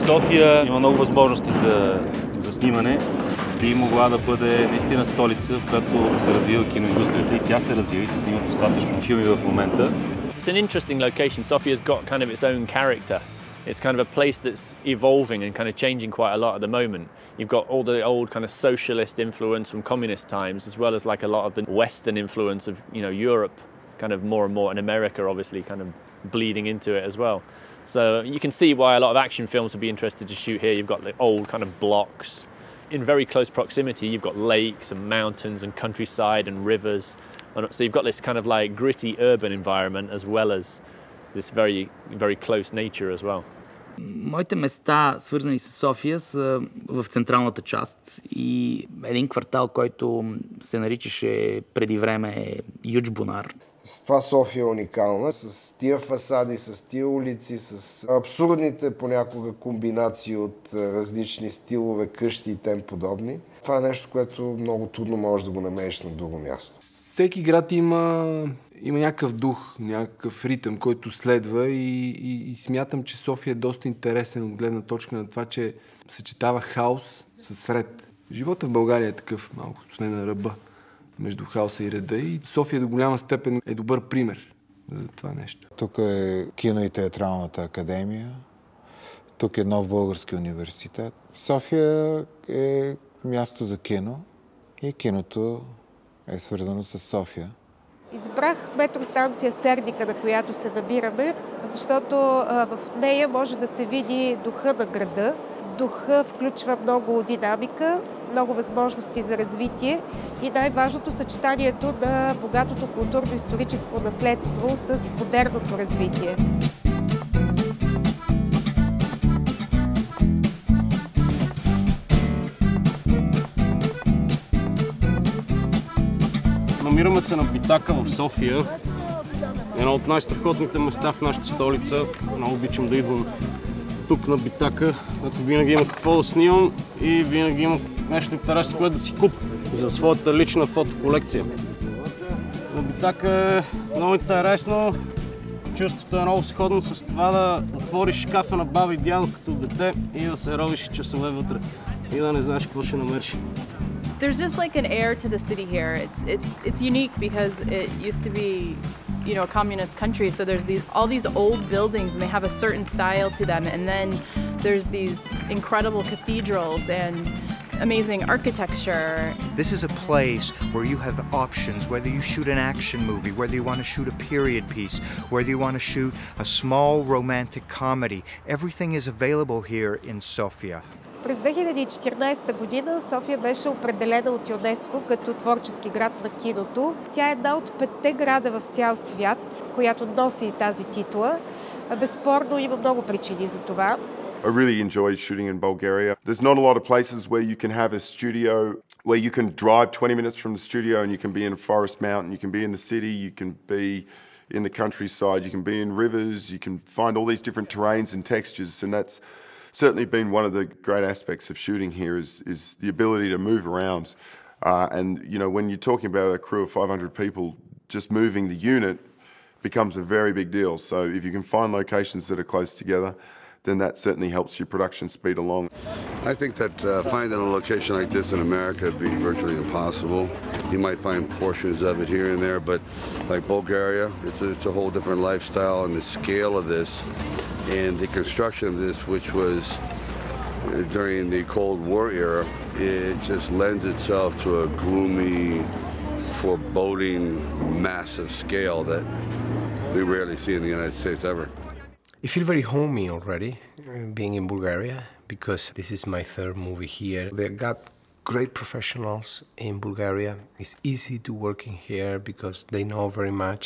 София има много възможности за снимане. Би могла да бъде наистина столица, в която да се развива киноиндустрията, и тя се развива и се снимат достатъчно филми в момента. It's an interesting location. Sophia's got kind of its own character. It's kind of a place that's evolving and kind of changing quite a lot at the moment. You've got all the old kind of socialist influence from communist times, as well as like a lot of the Western influence of, you know, Europe, kind of more and more, and America obviously kind of bleeding into it as well. So you can see why a lot of action films would be interested to shoot here. You've got the old kind of blocks. In very close proximity, you've got lakes and mountains and countryside and rivers. So you've got this kind of like gritty urban environment as well as this very, very close nature as well. Моите места, свързани с София, са в централната част и един квартал, който се наричаше преди време Юч Бунар. С това София е уникална, с тия фасади, с тия улици, с абсурдните понякога комбинации от различни стилове, къщи и тем подобни. Това е нещо, което много трудно можеш да го намериш на друго място. Всеки град има някакъв дух, някакъв ритъм, който следва и смятам, че София е доста интересен от гледна точка на това, че съчетава хаос с ред. Живота в България е такъв, малко сме на ръба между хаоса и реда, и София до голяма степен е добър пример за това нещо. Тук е кино и театралната академия, тук е Нов български университет. София е място за кино и киното е свързано с София. Избрах метростанция Сердика, на която се намираме, защото в нея може да се види духа на града. Духа включва много динамика, много възможности за развитие и най-важното съчетанието на богатото културно-историческо наследство с модерното развитие. Намираме се на Битака в София, едно от най-страхотните места в нашата столица. Много обичам да идвам тук на Битака, като винаги има какво да снимам и винаги има нещо интересно, което да си купя за своята лична фотоколекция. На Битака е много интересно, чувството е много сходно с това да отвориш шкафа на баба и дядо като дете и да се ровиш часове вътре и да не знаеш какво ще намериш. There's just like an air to the city here. It's unique because it used to be, you know, a communist country. So there's all these old buildings and they have a certain style to them. And then there's these incredible cathedrals and amazing architecture. This is a place where you have options, whether you shoot an action movie, whether you want to shoot a period piece, whether you want to shoot a small romantic comedy. Everything is available here in Sofia. През 2014 година София беше определена от ЮНЕСКО като творчески град на киното. Тя е една от 5-те града в цял свят, която носи тази титла. Безспорно има много причини за това. I really enjoy shooting in Bulgaria. There's not a lot of places where you can have a studio where you can drive 20 minutes from the studio and you can be in a forest mountain, you can be in the city, you can be in the countryside, you can be in rivers, you can find all these different terrains and textures, and that's certainly been one of the great aspects of shooting here is the ability to move around. And you know, when you're talking about a crew of 500 people, just moving the unit becomes a very big deal. So if you can find locations that are close together, then that certainly helps your production speed along. I think that finding a location like this in America would be virtually impossible. You might find portions of it here and there, but like Bulgaria, it's a whole different lifestyle, and the scale of this and the construction of this, which was during the Cold War era, it just lends itself to a gloomy, foreboding, massive scale that we rarely see in the United States ever. I feel very homey already, being in Bulgaria, because this is my third movie here. They got great professionals in Bulgaria. It's easy to work in here because they know very much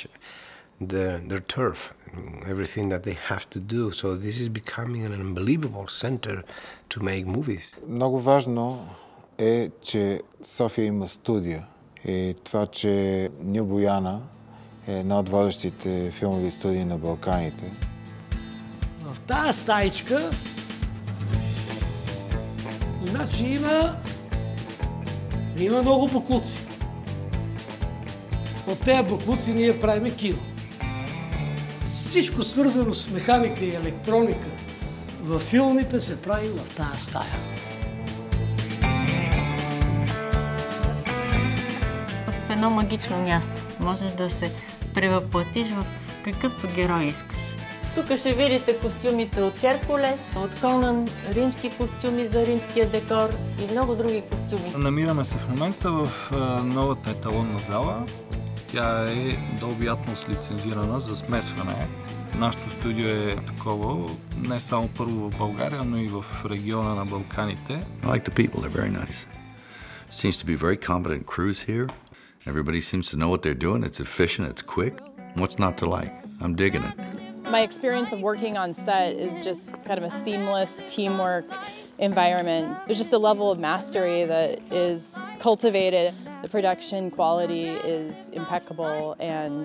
their turf, everything that they have to do. So this is becoming an unbelievable center to make movies. Много важно е, че София има студия и това, че Ню Бояна е една от водещите филмови студии на Балканите. В тази стаичка, значи има много буклуци. От тези буклуци ние правим кино. Всичко свързано с механика и електроника във филмите се прави в тази стая. В едно магично място можеш да се превъплатиш в какъвто герой искаш. Тук ще видите костюмите от Херкулес, от Конан, римски костюми за римския декор и много други костюми. Намираме се в момента в новата еталонна зала. Тя е Dolby Atmos лицензирана за смесване. Нашето студио е такова не само първо в България, но и в региона на Балканите. I like the people, they're very nice. Seems to be very competent crews here. Everybody seems to know what they're doing. It's efficient, it's quick. What's not to like? I'm digging it. My experience of working on set is just kind of a seamless teamwork environment. There's just a level of mastery that is cultivated. The production quality is impeccable, and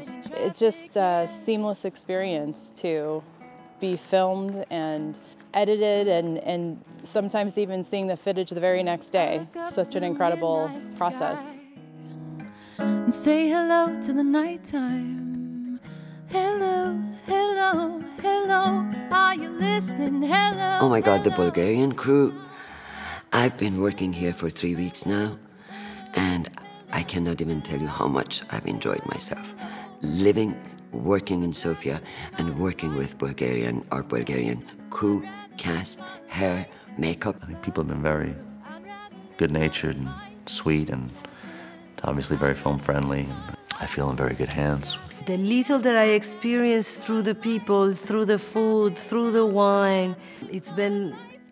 it's just a seamless experience to be filmed and edited and sometimes even seeing the footage the very next day. It's such an incredible process. And say hello to the nighttime. Hello, hello, hello. Are you listening? Hello. Oh my God, the Bulgarian crew. I've been working here for 3 weeks now, and I cannot even tell you how much I've enjoyed myself. Living, working in Sofia, and working with Bulgarian crew, cast, hair, makeup. I think people have been very good-natured and sweet and obviously very film-friendly. I feel in very good hands. The little that I experienced through the people, through the food, through the wine, it's been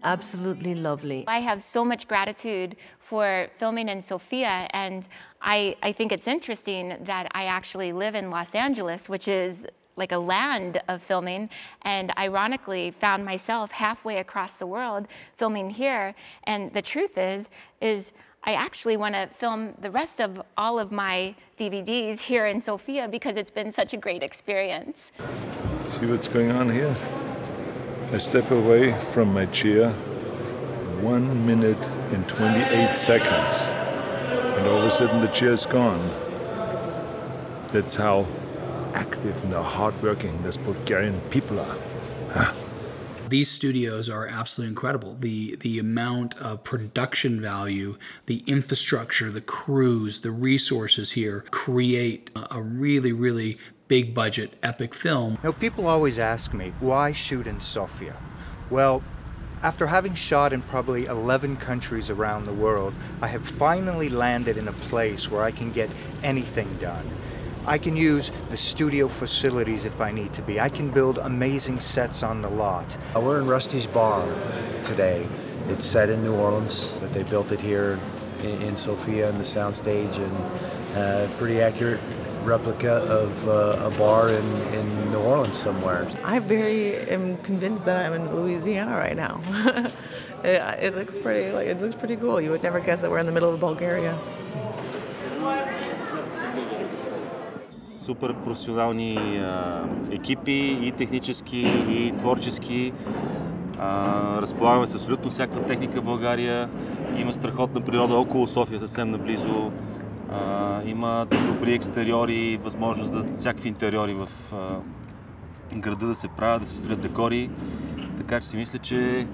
absolutely lovely. I have so much gratitude for filming in Sofia, and I think it's interesting that I actually live in Los Angeles, which is like a land of filming, and ironically found myself halfway across the world filming here. And the truth is I actually want to film the rest of all of my DVDs here in Sofia because it's been such a great experience. See what's going on here? I step away from my chair 1 minute and 28 seconds, and all of a sudden the chair's gone. That's how active and how hardworking these Bulgarian people are. Huh? These studios are absolutely incredible. The amount of production value, the infrastructure, the crews, the resources here create a really, really big budget epic film. Now, people always ask me, why shoot in Sofia? Well, after having shot in probably 11 countries around the world, I have finally landed in a place where I can get anything done. I can use the studio facilities if I need to be. I can build amazing sets on the lot. We're in Rusty's Bar today. It's set in New Orleans, but they built it here in Sofia in the soundstage, and pretty accurate replica of a bar in New Orleans somewhere. I am convinced that I'm in Louisiana right now. It looks pretty cool. You would never guess that we're in the middle of Bulgaria. Супер професионални екипи, и технически, и творчески. Разполагаме с абсолютно всякаква техника в България. Има страхотна природа около София, съвсем наблизо. Има добри екстериори, възможност да всякакви интериори в града да се правят, да се строят декори. Така че си мисля, че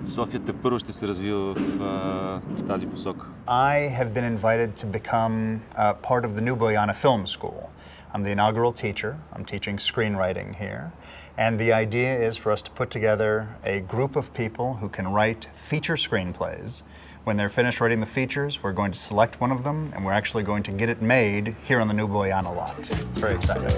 София тепърво ще се развива в тази посока. I have been invited to become part of the New Bojana Film School. I'm the inaugural teacher. I'm teaching screenwriting here. And the idea is for us to put together a group of people who can write feature screenplays. When they're finished writing the features, we're going to select one of them, and we're actually going to get it made here on the New Bojana lot. It's very exciting.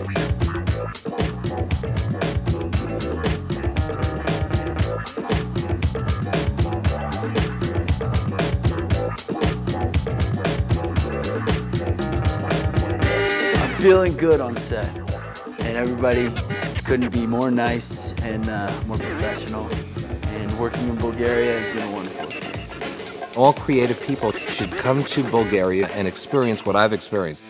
Feeling good on set, and everybody couldn't be more nice and more professional, and working in Bulgaria has been a wonderful experience. All creative people should come to Bulgaria and experience what I've experienced.